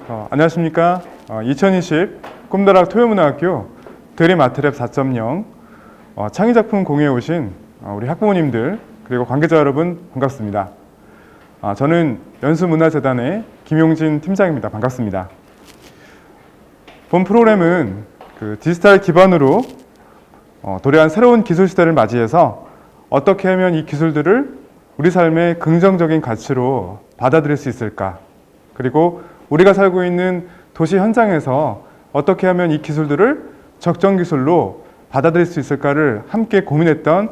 안녕하십니까. 2020 꿈다락 토요문화학교 드림아트랩 4.0 창의작품 공유에 오신 우리 학부모님들 그리고 관계자 여러분 반갑습니다. 저는 연수문화재단의 김용진 팀장입니다. 반갑습니다. 본 프로그램은 디지털 기반으로 도래한 새로운 기술 시대를 맞이해서 어떻게 하면 이 기술들을 우리 삶의 긍정적인 가치로 받아들일 수 있을까, 그리고 우리가 살고 있는 도시 현장에서 어떻게 하면 이 기술들을 적정 기술로 받아들일 수 있을까를 함께 고민했던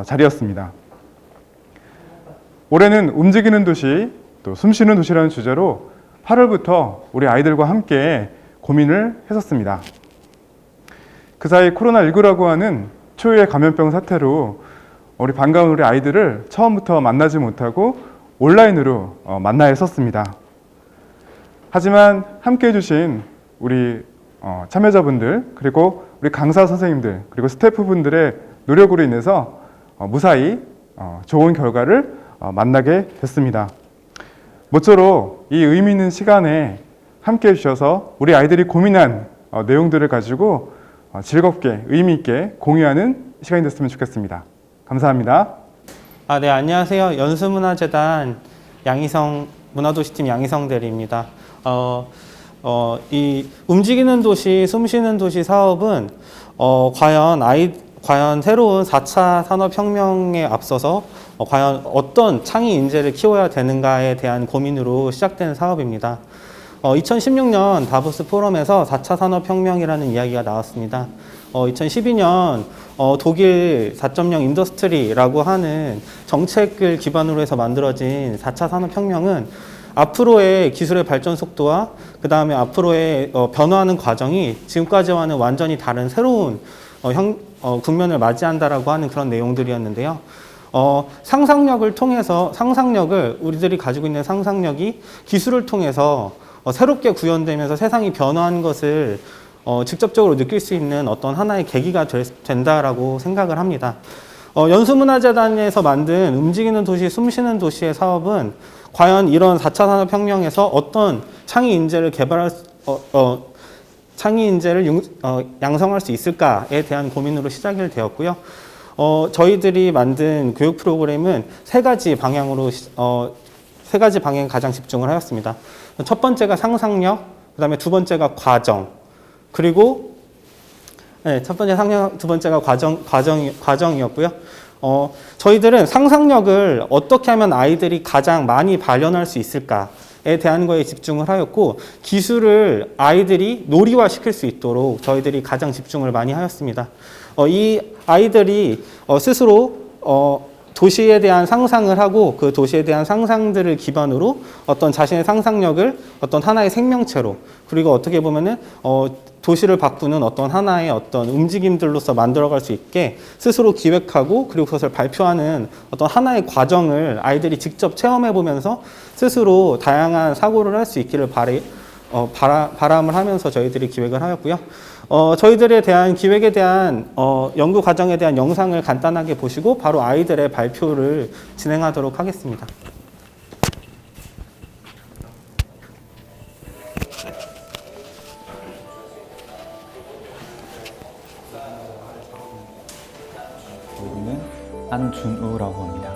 자리였습니다. 올해는 움직이는 도시, 또 숨쉬는 도시라는 주제로 8월부터 우리 아이들과 함께 고민을 했었습니다. 그 사이 코로나19라고 하는 초유의 감염병 사태로 우리 반가운 우리 아이들을 처음부터 만나지 못하고 온라인으로 만나야 했었습니다. 하지만 함께 해주신 우리 참여자분들, 그리고 우리 강사 선생님들, 그리고 스태프분들의 노력으로 인해서 무사히 좋은 결과를 만나게 됐습니다. 모쪼록 이 의미 있는 시간에 함께 해주셔서 우리 아이들이 고민한 내용들을 가지고 즐겁게 의미 있게 공유하는 시간이 됐으면 좋겠습니다. 감사합니다. 네, 안녕하세요. 연수문화재단 문화도시팀 양희성 대리입니다. 이 움직이는 도시, 숨쉬는 도시 사업은 과연 새로운 4차 산업혁명에 앞서서 과연 어떤 창의 인재를 키워야 되는가에 대한 고민으로 시작된 사업입니다. 2016년 다보스 포럼에서 4차 산업혁명이라는 이야기가 나왔습니다. 2012년 독일 4.0 인더스트리라고 하는 정책을 기반으로 해서 만들어진 4차 산업혁명은 앞으로의 기술의 발전 속도와 그 다음에 앞으로의 변화하는 과정이 지금까지와는 완전히 다른 새로운 국면을 맞이한다라고 하는 그런 내용들이었는데요. 상상력을 우리들이 가지고 있는 상상력이 기술을 통해서 새롭게 구현되면서 세상이 변화한 것을 직접적으로 느낄 수 있는 어떤 하나의 계기가 된다라고 생각을 합니다. 연수문화재단에서 만든 움직이는 도시, 숨쉬는 도시의 사업은 과연 이런 4차 산업혁명에서 어떤 창의 인재를 양성할 수 있을까에 대한 고민으로 시작이 되었고요. 저희들이 만든 교육 프로그램은 세 가지 방향에 가장 집중을 하였습니다. 첫 번째가 상상력, 그 다음에 두 번째가 과정, 그리고 첫 번째 상상력, 두 번째가 과정이었고요. 저희들은 상상력을 어떻게 하면 아이들이 가장 많이 발현할 수 있을까에 대한 거에 집중을 하였고, 기술을 아이들이 놀이화시킬 수 있도록 저희들이 가장 집중을 많이 하였습니다. 이 아이들이 스스로 도시에 대한 상상을 하고 그 도시에 대한 상상들을 기반으로 어떤 자신의 상상력을 어떤 하나의 생명체로, 그리고 어떻게 보면은 도시를 바꾸는 어떤 하나의 어떤 움직임들로서 만들어갈 수 있게 스스로 기획하고 그리고 그것을 발표하는 어떤 하나의 과정을 아이들이 직접 체험해 보면서 스스로 다양한 사고를 할 수 있기를 바람을 하면서 저희들이 기획을 하였고요. 저희들에 대한 기획에 대한 연구 과정에 대한 영상을 간단하게 보시고 바로 아이들의 발표를 진행하도록 하겠습니다. 저는 안준우라고 합니다.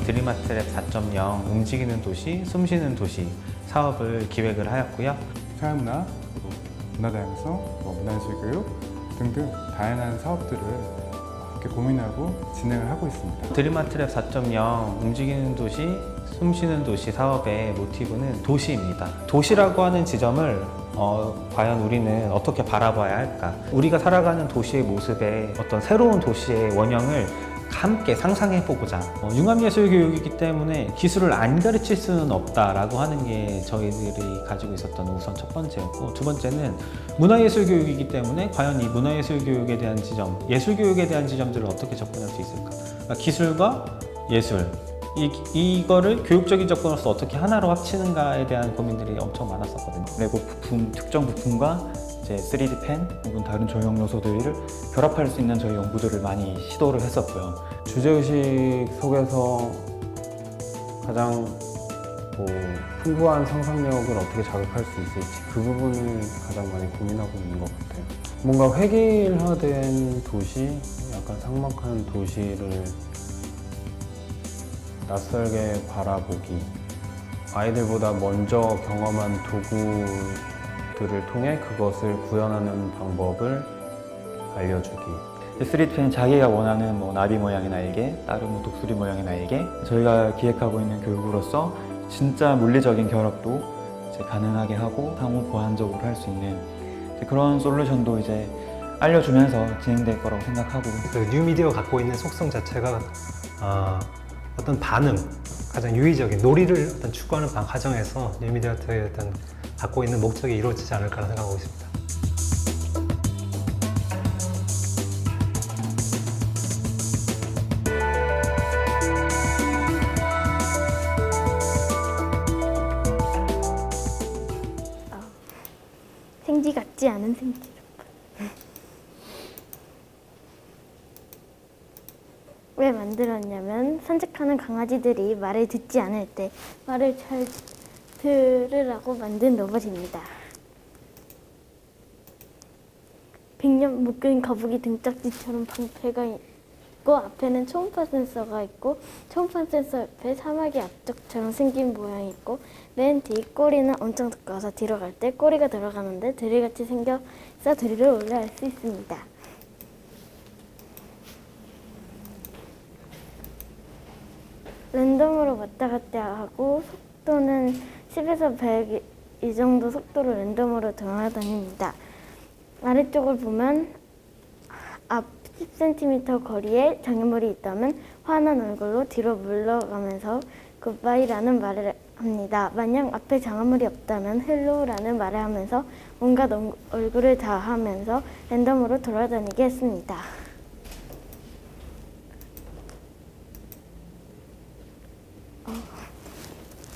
드림아트랩 4.0 움직이는 도시, 숨쉬는 도시 사업을 기획을 하였고요. 사회문화, 그리고 문화다양성, 문화예술교육 등등 다양한 사업들을 함께 고민하고 진행을 하고 있습니다. 드림아트랩 4.0 움직이는 도시, 숨쉬는 도시 사업의 모티브는 도시입니다. 도시라고 하는 지점을 과연 우리는 어떻게 바라봐야 할까? 우리가 살아가는 도시의 모습에 어떤 새로운 도시의 원형을 함께 상상해보고자. 융합예술교육이기 때문에 기술을 안 가르칠 수는 없다라고 하는 게 저희들이 가지고 있었던 우선 첫 번째였고, 두 번째는 문화예술교육이기 때문에 과연 이 문화예술교육에 대한 지점, 예술교육에 대한 지점들을 어떻게 접근할 수 있을까. 그러니까 기술과 예술, 이거를 교육적인 접근으로서 어떻게 하나로 합치는가에 대한 고민들이 엄청 많았었거든요. 레고 부품, 특정 부품과 이제 3D 펜 혹은 다른 조형 요소들을 결합할 수 있는 저희 연구들을 많이 시도를 했었고요. 주제의식 속에서 가장 풍부한 상상력을 어떻게 자극할 수 있을지 그 부분을 가장 많이 고민하고 있는 것 같아요. 뭔가 획일화된 도시, 약간 삭막한 도시를 낯설게 바라보기, 아이들보다 먼저 경험한 도구들을 통해 그것을 구현하는 방법을 알려주기. 3D 펜은 자기가 원하는 나비 모양의 날개, 다른 독수리 모양의 날개, 저희가 기획하고 있는 교육으로서 진짜 물리적인 결합도 이제 가능하게 하고 상호 보완적으로 할 수 있는 그런 솔루션도 이제 알려주면서 진행될 거라고 생각하고. 그 뉴미디어가 갖고 있는 속성 자체가 어떤 반응, 가장 유의적인 놀이를 어떤 추구하는 과정에서 뉴미디어의 어떤 갖고 있는 목적이 이루어지지 않을까 생각하고 있습니다. 생쥐 같지 않은 생쥐. 왜 만들었냐면 산책하는 강아지들이 말을 듣지 않을 때 말을 잘 들으라고 만든 로봇입니다. 100년 묶은 거북이 등딱지처럼 방패가 있고 앞에는 초음파 센서가 있고 초음파 센서 옆에 사마귀 앞쪽처럼 생긴 모양이 있고 맨 뒤 꼬리는 엄청 두꺼워서 뒤로 갈 때 꼬리가 들어가는데 드릴같이 생겨서 드릴을 올라갈 수 있습니다. 랜덤으로 왔다 갔다 하고 속도는 10에서 100 이 정도 속도로 랜덤으로 돌아다닙니다. 아래쪽을 보면 앞 10cm 거리에 장애물이 있다면 환한 얼굴로 뒤로 물러가면서 굿바이라는 말을 합니다. 만약 앞에 장애물이 없다면 헬로우라는 말을 하면서 온갖 얼굴을 다 하면서 랜덤으로 돌아다니게 했습니다.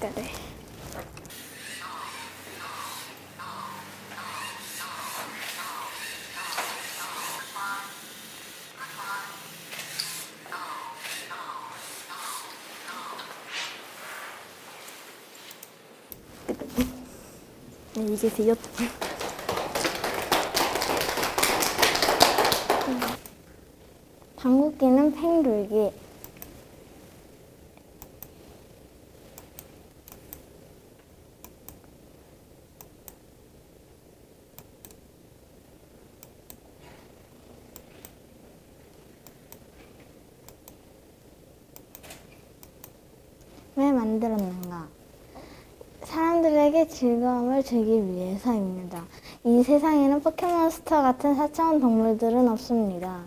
그래. 네, 이제 되었다. 당구기는 팽돌기. 왜 만들었는가? 사람들에게 즐거움을 주기 위해서입니다. 이 세상에는 포켓몬스터 같은 4차원 동물들은 없습니다.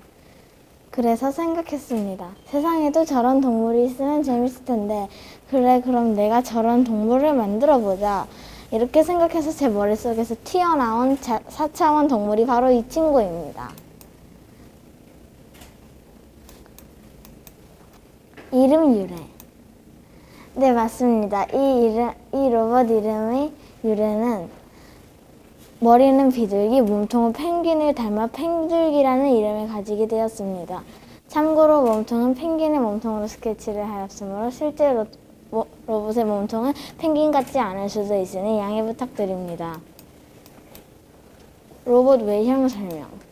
그래서 생각했습니다. 세상에도 저런 동물이 있으면 재밌을 텐데, 그래, 그럼 내가 저런 동물을 만들어 보자. 이렇게 생각해서 제 머릿속에서 튀어나온 4차원 동물이 바로 이 친구입니다. 이름 유래. 네, 맞습니다. 이 로봇 이름의 유래는 머리는 비둘기, 몸통은 펭귄을 닮아 펭줄기라는 이름을 가지게 되었습니다. 참고로 몸통은 펭귄의 몸통으로 스케치를 하였으므로 실제 로봇의 몸통은 펭귄 같지 않을 수도 있으니 양해 부탁드립니다. 로봇 외형 설명.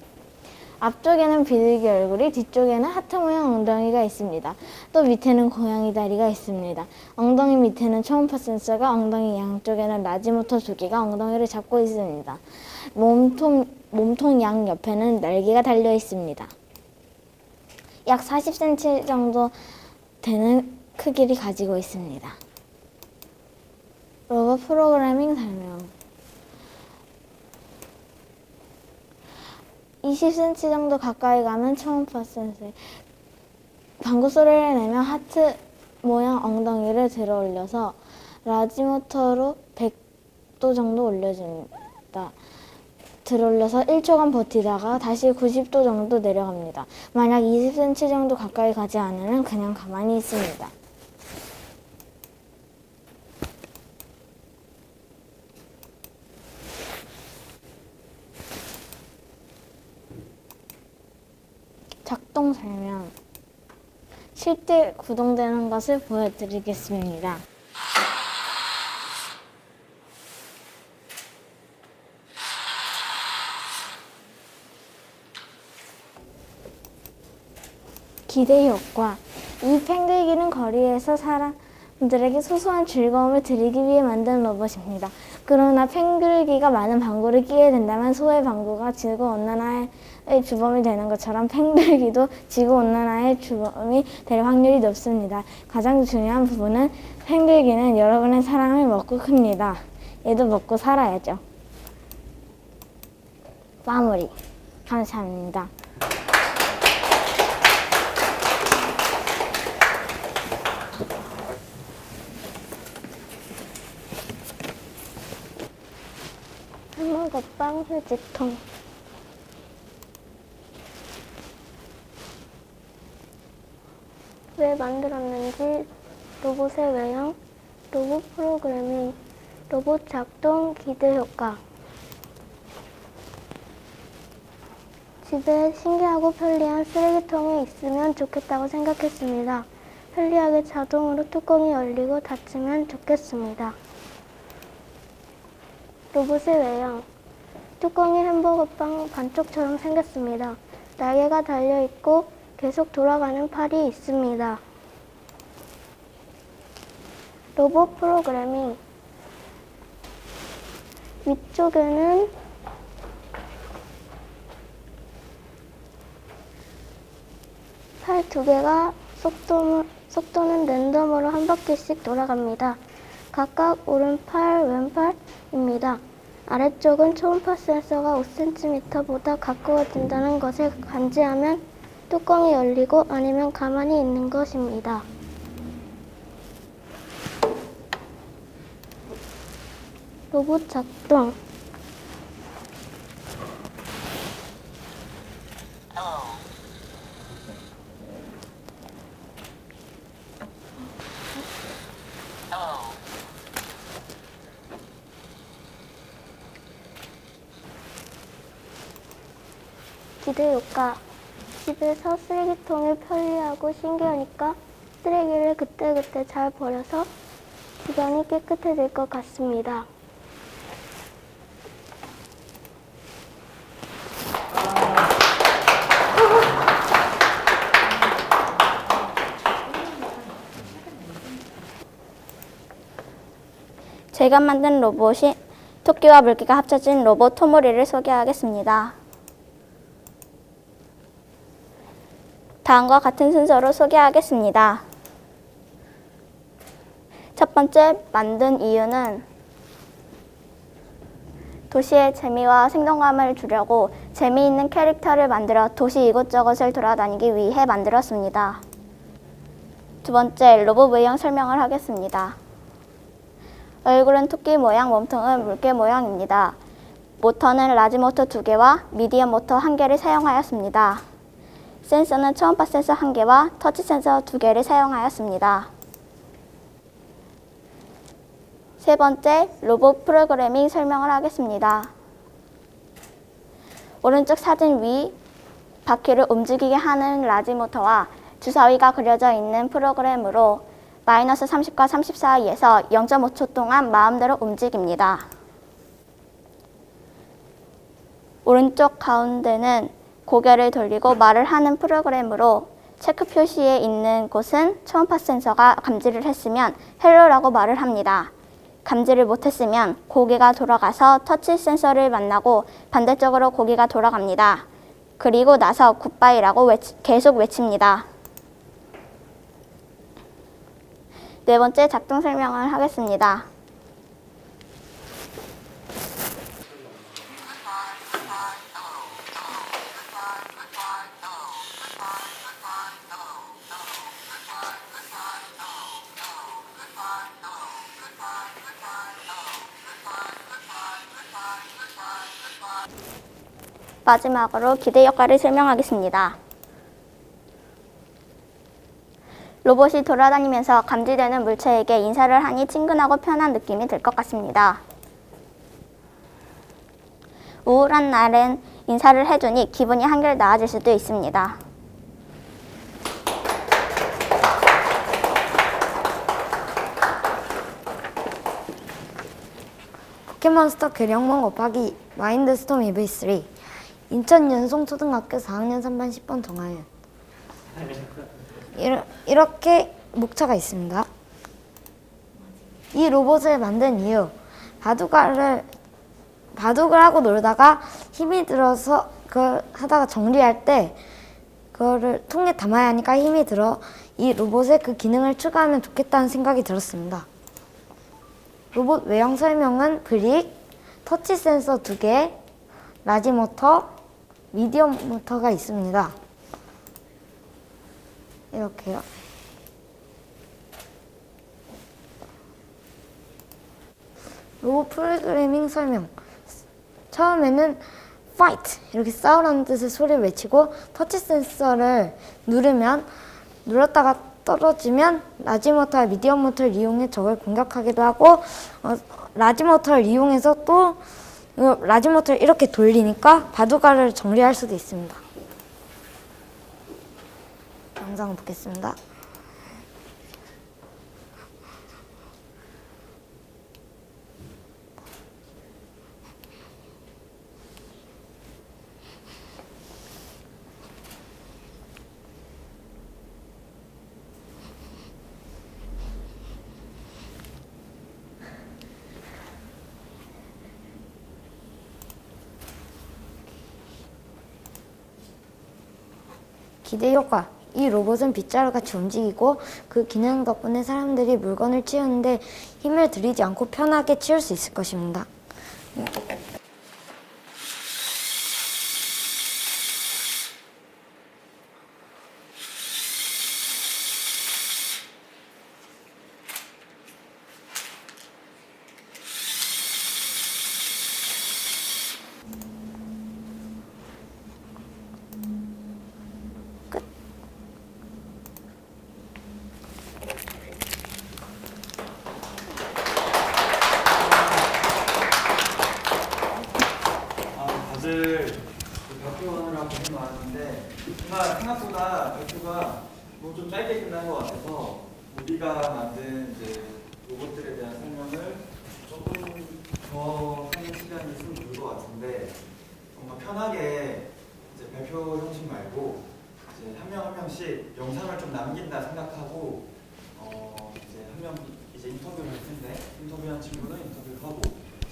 앞쪽에는 비둘기 얼굴이, 뒤쪽에는 하트 모양 엉덩이가 있습니다. 또 밑에는 고양이 다리가 있습니다. 엉덩이 밑에는 초음파 센서가, 엉덩이 양쪽에는 라지모터 2개가 엉덩이를 잡고 있습니다. 몸통 양 옆에는 날개가 달려 있습니다. 약 40cm 정도 되는 크기를 가지고 있습니다. 로봇 프로그래밍 설명. 20cm 정도 가까이 가면 초음파 센서, 방구 소리를 내며 하트 모양 엉덩이를 들어 올려서 라지모터로 100도 정도 올려줍니다. 들어 올려서 1초간 버티다가 다시 90도 정도 내려갑니다. 만약 20cm 정도 가까이 가지 않으면 그냥 가만히 있습니다. 활동 설명. 실제 구동되는 것을 보여드리겠습니다. 기대 효과. 이 팽글기는 거리에서 사람들에게 소소한 즐거움을 드리기 위해 만든 로봇입니다. 그러나 팽글기가 많은 방구를 끼게 된다면 소의 방구가 지구온난화의 주범이 되는 것처럼 팽글기도 지구온난화의 주범이 될 확률이 높습니다. 가장 중요한 부분은 팽글기는 여러분의 사랑을 먹고 큽니다. 얘도 먹고 살아야죠. 마무리. 감사합니다. 해먹어빵 휴지통. 왜 만들었는지, 로봇의 외형, 로봇 프로그래밍, 로봇 작동 기대 효과. 집에 신기하고 편리한 쓰레기통이 있으면 좋겠다고 생각했습니다. 편리하게 자동으로 뚜껑이 열리고 닫히면 좋겠습니다. 로봇의 외형. 뚜껑이 햄버거빵 반쪽처럼 생겼습니다. 날개가 달려있고 계속 돌아가는 팔이 있습니다. 로봇 프로그래밍. 위쪽에는 팔 2개가 속도는 랜덤으로 한 바퀴씩 돌아갑니다. 각각 오른팔, 왼팔입니다. 아래쪽은 초음파 센서가 5cm보다 가까워진다는 것을 감지하면 뚜껑이 열리고 아니면 가만히 있는 것입니다. 로봇 작동. 기대 효과. 집에서 쓰레기통이 편리하고 신기하니까 쓰레기를 그때그때 잘 버려서 주변이 깨끗해질 것 같습니다. 제가 만든 로봇이 토끼와 물개가 합쳐진 로봇 토모리를 소개하겠습니다. 다음과 같은 순서로 소개하겠습니다. 첫 번째, 만든 이유는 도시의 재미와 생동감을 주려고 재미있는 캐릭터를 만들어 도시 이곳저곳을 돌아다니기 위해 만들었습니다. 두 번째, 로봇 외형 설명을 하겠습니다. 얼굴은 토끼 모양, 몸통은 물개 모양입니다. 모터는 라지 모터 2개와 미디엄 모터 1개를 사용하였습니다. 센서는 초음파 센서 1개와 터치 센서 2개를 사용하였습니다. 세 번째, 로봇 프로그래밍 설명을 하겠습니다. 오른쪽 사진 위 바퀴를 움직이게 하는 라지 모터와 주사위가 그려져 있는 프로그램으로 마이너스 30과 30 사이에서 0.5초 동안 마음대로 움직입니다. 오른쪽 가운데는 고개를 돌리고 말을 하는 프로그램으로 체크 표시에 있는 곳은 초음파 센서가 감지를 했으면 헬로라고 말을 합니다. 감지를 못했으면 고개가 돌아가서 터치 센서를 만나고 반대쪽으로 고개가 돌아갑니다. 그리고 나서 굿바이라고 계속 외칩니다. 네 번째, 작동 설명을 하겠습니다. 마지막으로 기대 효과를 설명하겠습니다. 로봇이 돌아다니면서 감지되는 물체에게 인사를 하니 친근하고 편한 느낌이 들 것 같습니다. 우울한 날엔 인사를 해주니 기분이 한결 나아질 수도 있습니다. 포켓몬스터 괴력몬 곱하기 마인드스톰 EV3 인천 연송초등학교 4학년 3반 10번 정하윤. 이렇게 목차가 있습니다. 이 로봇을 만든 이유, 바둑을 하고 놀다가 힘이 들어서 그걸 하다가 정리할 때 그거를 통에 담아야 하니까 힘이 들어 이 로봇에 그 기능을 추가하면 좋겠다는 생각이 들었습니다. 로봇 외형 설명은 브릭, 터치 센서 2개, 라지 모터, 미디엄 모터가 있습니다. 이렇게요. 로봇 프로그래밍 설명. 처음에는 fight 이렇게 싸우라는 뜻의 소리를 외치고 터치 센서를 눌렀다가 떨어지면 라지 모터와 미디엄 모터를 이용해 적을 공격하기도 하고 라지 모터를 이용해서 또 라지 모터를 이렇게 돌리니까 바둑알을 정리할 수도 있습니다. 영상 보겠습니다. 기대 효과. 이 로봇은 빗자루같이 움직이고 그 기능 덕분에 사람들이 물건을 치우는데 힘을 들이지 않고 편하게 치울 수 있을 것입니다. 다들 발표하느라고 고생 많았는데 정말 생각보다 발표가 뭐 좀 짧게 끝난 것 같아서 우리가 만든 이제 로봇들에 대한 설명을 조금 더 하는 시간이 있으면 좋을 것 같은데 정말 편하게 이제 발표 형식 말고 이제 한 명 한 명씩 영상을 좀 남긴다 생각하고 이제 한 명 이제 인터뷰를 할 텐데 인터뷰한 친구는 인터뷰를 하고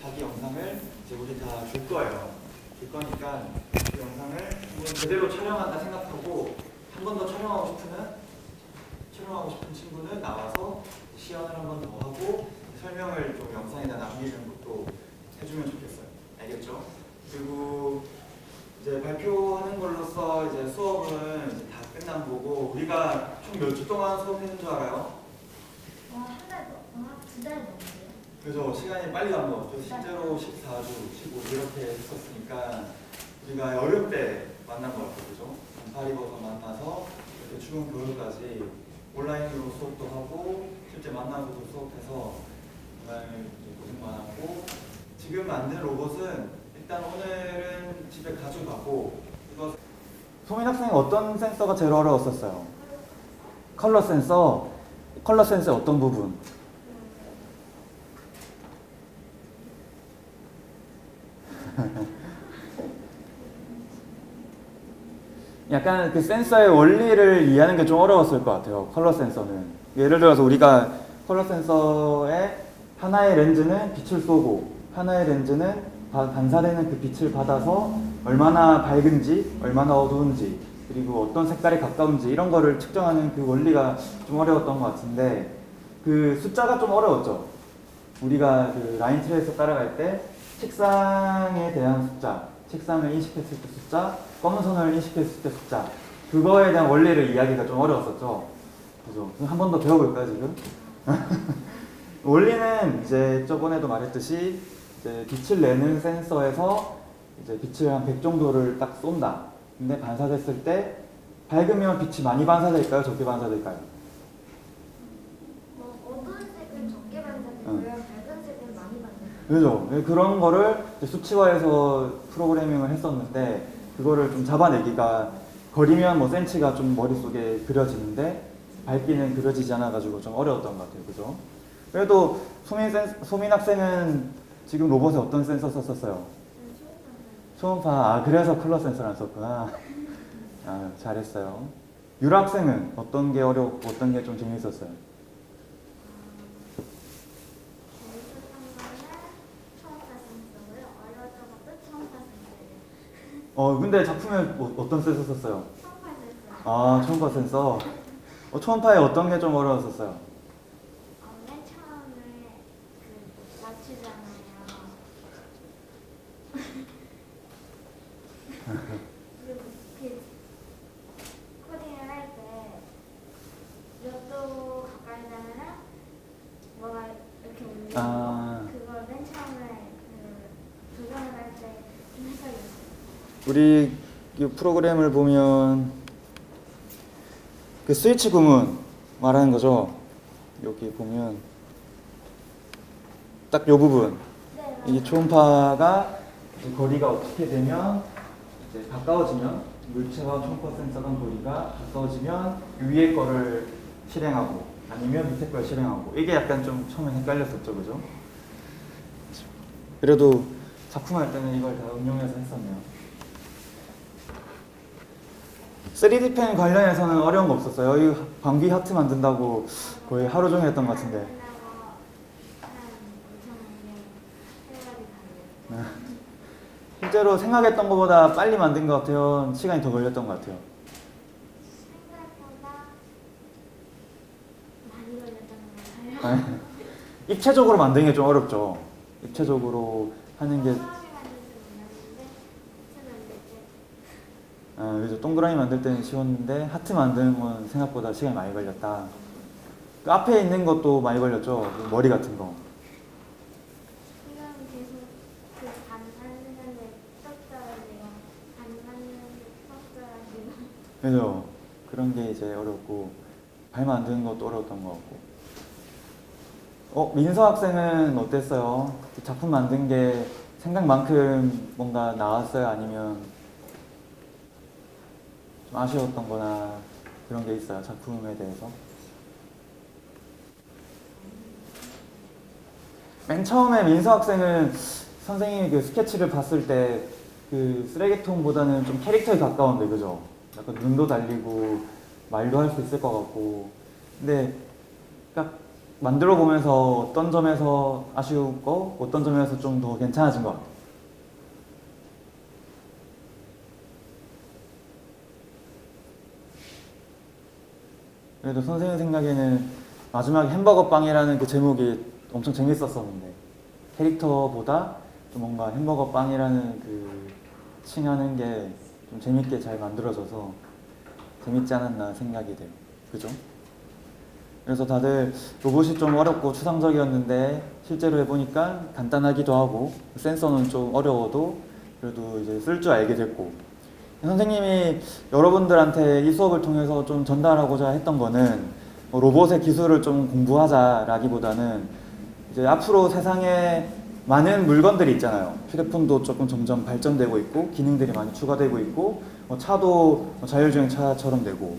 자기 영상을 이제 우리 다 줄 거예요. 줄 거니까 그 영상을 한번 제대로 촬영한다 생각하고 한 번 더 촬영하고 싶은 친구는 나와서 시연을 한 번 더 하고 설명을 좀 영상에다 남기는 것도 해주면 좋겠어요. 알겠죠? 그리고 이제 발표하는 걸로써 이제 수업은 이제 다 끝난 거고 우리가 총 몇 주 동안 수업했는 줄 알아요? 한 달, 2달 넘었어요. 그래서 시간이 빨리 간 것 같아요. 실제로 14주, 15주 이렇게 했었으니까 우리가 여름 때 만난 것 같아요. 그죠? 반팔 입어서 만나서 이렇게 추운 겨울까지 온라인으로 수업도 하고 실제 만나서도 수업해서 정말 고생 많았고 지금 만든 로봇은 일단 오늘은 집에 가져가고 이거 소민 학생이 어떤 센서가 제일 어려웠었어요? 컬러 센서? 컬러 센서의 어떤 부분? 약간 그 센서의 원리를 이해하는 게 좀 어려웠을 것 같아요. 컬러 센서는 예를 들어서 우리가 컬러 센서에 하나의 렌즈는 빛을 쏘고 하나의 렌즈는 반사되는 그 빛을 받아서 얼마나 밝은지 얼마나 어두운지 그리고 어떤 색깔에 가까운지 이런 거를 측정하는 그 원리가 좀 어려웠던 것 같은데 그 숫자가 좀 어려웠죠. 우리가 그 라인 트레이서 따라갈 때 책상에 대한 숫자, 책상을 인식했을 때 숫자, 검은 선을 인식했을 때 숫자 그거에 대한 원리를 이해하기가 좀 어려웠었죠. 그죠? 한 번 더 배워볼까요 지금? 원리는 이제 저번에도 말했듯이 이제 빛을 내는 센서에서 이제 빛을 한 100 정도를 딱 쏜다. 근데 반사됐을 때 밝으면 빛이 많이 반사될까요? 적게 반사될까요? 어두운 색은 적게 반사되고요. 밝은 색은 많이 반사돼요. 그죠? 그런 거를 수치화해서 프로그래밍을 했었는데 그거를 좀 잡아내기가 거리면 뭐 센치가 좀 머릿속에 그려지는데 밝기는 그려지지 않아가지고 좀 어려웠던 것 같아요. 그죠? 그래도 소민 학생은 지금 로봇에 어떤 센서 썼었어요? 초음파. 아, 그래서 컬러 센서를 안 썼구나. 아, 잘했어요. 유라 학생은 어떤 게 어려웠고 어떤 게 좀 재밌었어요? 근데 작품에 어떤 센서 썼어요? 아, 초음파 센서. 초음파에 어떤 게 좀 어려웠었어요? 맨 처음에 맞추잖아요. 그리고 코딩을 할 때 몇 도 가까이 가면은 뭐가 이렇게 울리는 아. 거 그걸 맨 처음에 도전을 할 때 좀 헷갈렸어요. 우리 이 프로그램을 보면 그 스위치 구문 말하는 거죠. 여기 보면 딱 요 부분. 이 초음파가 이제 거리가 어떻게 되면 이제 가까워지면 물체와 초음파 센서 간 거리가 가까워지면 위에 거를 실행하고 아니면 밑에 걸 실행하고 이게 약간 좀 처음에 헷갈렸었죠, 그죠? 그래도 작품할 때는 이걸 다 응용해서 했었네요. 3D 펜 관련해서는 어려운 거 없었어요? 이 방귀 하트 만든다고 거의 하루 종일 했던 것 같은데. 실제로 생각했던 것보다 빨리 만든 것 같아요? 시간이 더 걸렸던 것 같아요? 생각보다 많이 걸렸던 것 같아요. 입체적으로 만드는 게 좀 어렵죠. 입체적으로 하는 게 그래서 동그라미 만들 때는 쉬웠는데 하트 만드는 건 생각보다 시간이 많이 걸렸다. 그 앞에 있는 것도 많이 걸렸죠. 그 머리 같은 거. 지금 계속 반 만드는데 쏙 떨어지고 반 만드는데 쏙 떨어지고 그죠? 그런 게 이제 어렵고 발 만드는 것도 어려웠던 것 같고. 민서 학생은 어땠어요? 그 작품 만든 게 생각만큼 뭔가 나왔어요? 아니면 좀 아쉬웠던 거나 그런 게 있어요? 작품에 대해서? 맨 처음에 민서 학생은 선생님이 그 스케치를 봤을 때 그 쓰레기통보다는 좀 캐릭터에 가까운데, 그죠? 약간 눈도 달리고 말도 할 수 있을 것 같고. 근데 딱 만들어 보면서 어떤 점에서 아쉬웠고 어떤 점에서 좀 더 괜찮아진 것 같아요. 그래도 선생님 생각에는 마지막에 햄버거 빵이라는 그 제목이 엄청 재밌었었는데 캐릭터보다 좀 뭔가 햄버거 빵이라는 그 칭하는 게 좀 재밌게 잘 만들어져서 재밌지 않았나 생각이 돼요. 그죠? 그래서 다들 로봇이 좀 어렵고 추상적이었는데 실제로 해보니까 간단하기도 하고 센서는 좀 어려워도 그래도 이제 쓸 줄 알게 됐고, 선생님이 여러분들한테 이 수업을 통해서 좀 전달하고자 했던 거는 로봇의 기술을 좀 공부하자라기보다는 이제 앞으로 세상에 많은 물건들이 있잖아요. 휴대폰도 조금 점점 발전되고 있고 기능들이 많이 추가되고 있고 차도 자율주행차처럼 되고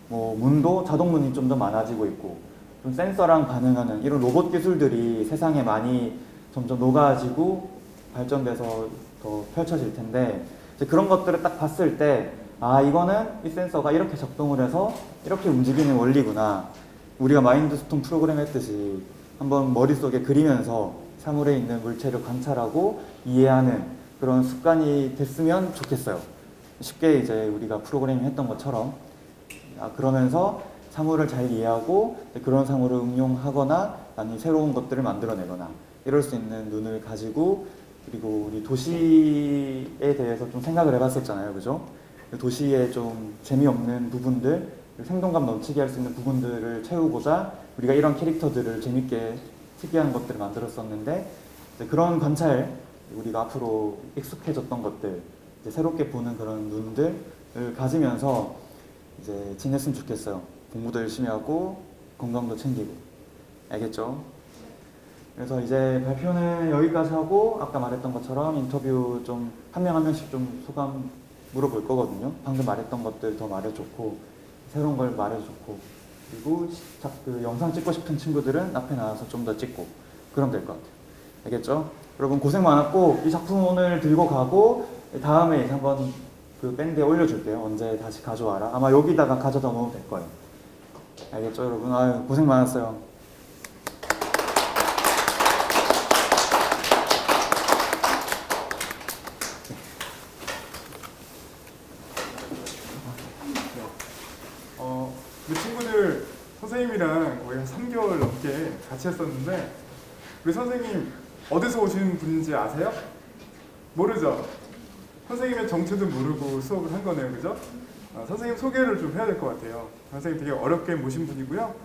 문도 자동문이 좀 더 많아지고 있고 좀 센서랑 반응하는 이런 로봇 기술들이 세상에 많이 점점 녹아지고 발전돼서 더 펼쳐질 텐데 이제 그런 것들을 딱 봤을 때 이거는 이 센서가 이렇게 작동을 해서 이렇게 움직이는 원리구나. 우리가 마인드스톤 프로그램 했듯이 한번 머릿속에 그리면서 사물에 있는 물체를 관찰하고 이해하는 그런 습관이 됐으면 좋겠어요. 쉽게 이제 우리가 프로그래밍 했던 것처럼 그러면서 사물을 잘 이해하고 그런 사물을 응용하거나 아니면 새로운 것들을 만들어내거나 이럴 수 있는 눈을 가지고, 그리고 우리 도시에 대해서 좀 생각을 해봤었잖아요. 그죠? 도시의 좀 재미없는 부분들, 생동감 넘치게 할 수 있는 부분들을 채우고자 우리가 이런 캐릭터들을 재밌게 특이한 것들을 만들었었는데 그런 관찰, 우리가 앞으로 익숙해졌던 것들, 이제 새롭게 보는 그런 눈들을 가지면서 이제 지냈으면 좋겠어요. 공부도 열심히 하고 건강도 챙기고. 알겠죠? 그래서 이제 발표는 여기까지 하고 아까 말했던 것처럼 인터뷰 좀 한 명 한 명씩 좀 소감 물어볼 거거든요. 방금 말했던 것들 더 말해줬고 새로운 걸 말해줬고, 그리고 그 영상 찍고 싶은 친구들은 앞에 나와서 좀 더 찍고 그러면 될 것 같아요. 알겠죠? 여러분 고생 많았고 이 작품 오늘 들고 가고 다음에 한번 그 밴드에 올려줄게요. 언제 다시 가져와라. 아마 여기다가 가져다 놓으면 될 거예요. 알겠죠, 여러분? 아유, 고생 많았어요. 우리 친구들 선생님이랑 거의 한 3개월 넘게 같이 했었는데 우리 선생님 어디서 오신 분인지 아세요? 모르죠? 선생님의 정체도 모르고 수업을 한 거네요, 그죠? 선생님 소개를 좀 해야 될 것 같아요. 선생님 되게 어렵게 모신 분이고요.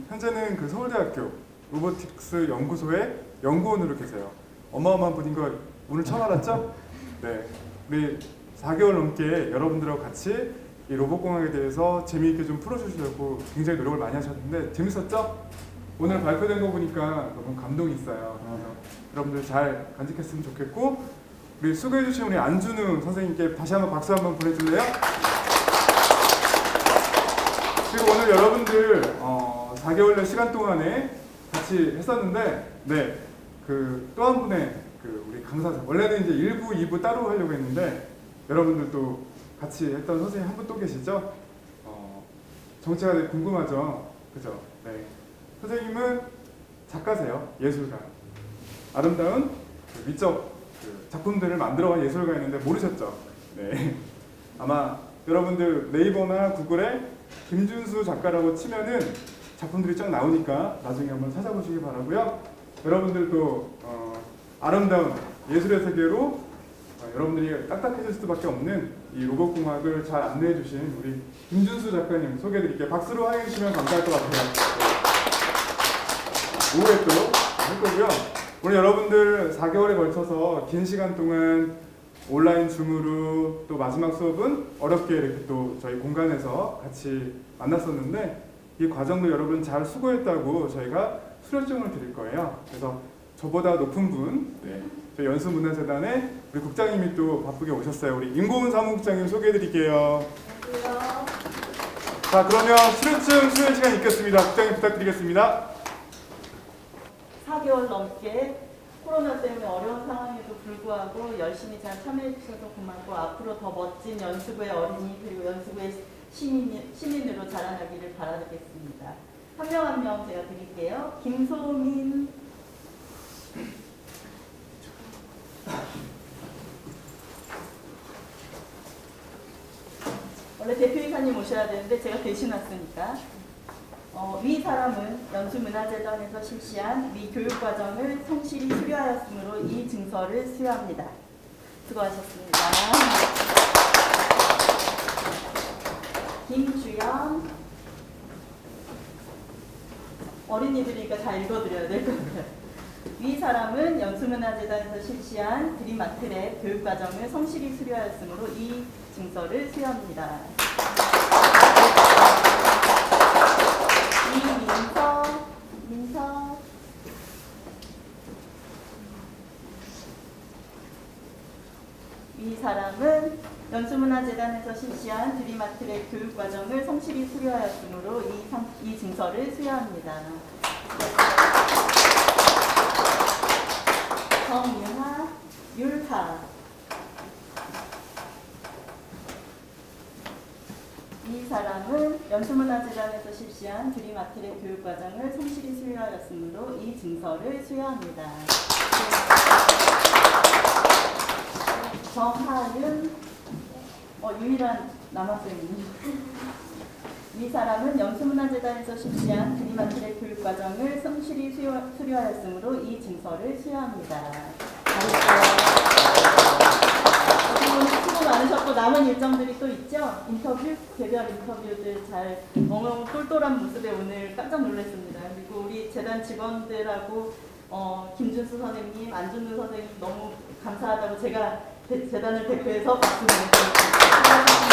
현재는 그 서울대학교 로보틱스 연구소의 연구원으로 계세요. 어마어마한 분인 거 오늘 처음 알았죠? 네, 우리 4개월 넘게 여러분들하고 같이 이 로봇공학에 대해서 재미있게 좀 풀어주시려고 굉장히 노력을 많이 하셨는데 재밌었죠? 오늘 발표된 거 보니까 너무 감동이 있어요. 그래서 여러분들 잘 간직했으면 좋겠고 우리 수고해주신 우리 안준우 선생님께 다시 한번 박수 한번 보내줄래요? 그리고 오늘 여러분들 4개월의 시간 동안에 같이 했었는데 네, 그 또 한 분의 그 우리 강사님 원래는 이제 1부, 2부 따로 하려고 했는데 여러분들도 같이 했던 선생님 한 분 또 계시죠? 정체가 되게 궁금하죠? 그죠? 네. 선생님은 작가세요. 예술가. 아름다운 그 미적 그 작품들을 만들어간 예술가였는데 모르셨죠? 네. 아마 여러분들 네이버나 구글에 김준수 작가라고 치면은 작품들이 쫙 나오니까 나중에 한번 찾아보시기 바라고요. 여러분들도 아름다운 예술의 세계로 여러분들이 딱딱해질 수밖에 없는 이 로봇공학을 잘 안내해 주신 우리 김준수 작가님 소개해 드릴게요. 박수로 환영해 주시면 감사할 것 같아요. 오후에 또 할 거고요. 오늘 여러분들 4개월에 걸쳐서 긴 시간 동안 온라인 줌으로 또 마지막 수업은 어렵게 이렇게 또 저희 공간에서 같이 만났었는데 이 과정도 여러분 잘 수고했다고 저희가 수료증을 드릴 거예요. 그래서 저보다 높은 분, 네, 저희 연수문화재단의 우리 국장님이 또 바쁘게 오셨어요. 우리 임고은 사무국장님 소개해드릴게요. 안녕하세요. 자, 그러면 수료증 수여 시간 있겠습니다. 국장님 부탁드리겠습니다. 4개월 넘게 코로나 때문에 어려운 상황에도 불구하고 열심히 잘 참여해 주셔서 고맙고 앞으로 더 멋진 연수구의 어린이 그리고 연수구의 시민으로 자라나기를 바라겠습니다. 한 명 한 명 제가 드릴게요. 김소민, 원래 대표이사님 오셔야 되는데 제가 대신 왔으니까 위 사람은 연수문화재단에서 실시한 위 교육과정을 성실히 수료하였으므로 이 증서를 수여합니다. 수고하셨습니다. 김주연, 어린이들이니까 다 읽어드려야 될 것 같아요. 위 사람은 연수문화재단에서 실시한 드림아트랩 교육과정을 성실히 수료하였으므로 이 증서를 수여합니다. 민서, 이 사람은 연수문화재단에서 실시한 드림아트랩 교육과정을 성실히 수료하였으므로 이 증서를 수여합니다. 정윤아, 율하, 이 사람은 연수문화재단에서 실시한 드림아트랩 교육과정을 성실히 수료하였으므로 이 증서를 수여합니다. 정하윤, 유일한 남학생입니다. 이 사람은 연수문화재단에서 실시한 드림아트랩 교육과정을 성실히 수료하였으므로 이 증서를 수여합니다. 그리고 수고 많으셨고 남은 일정들이 또 있죠? 인터뷰, 개별 인터뷰들 잘 너무 똘똘한 모습에 오늘 깜짝 놀랐습니다. 그리고 우리 재단 직원들하고 김준수 선생님, 안준우 선생님 너무 감사하다고 제가 재단을 대표해서 박수 보내드립니다.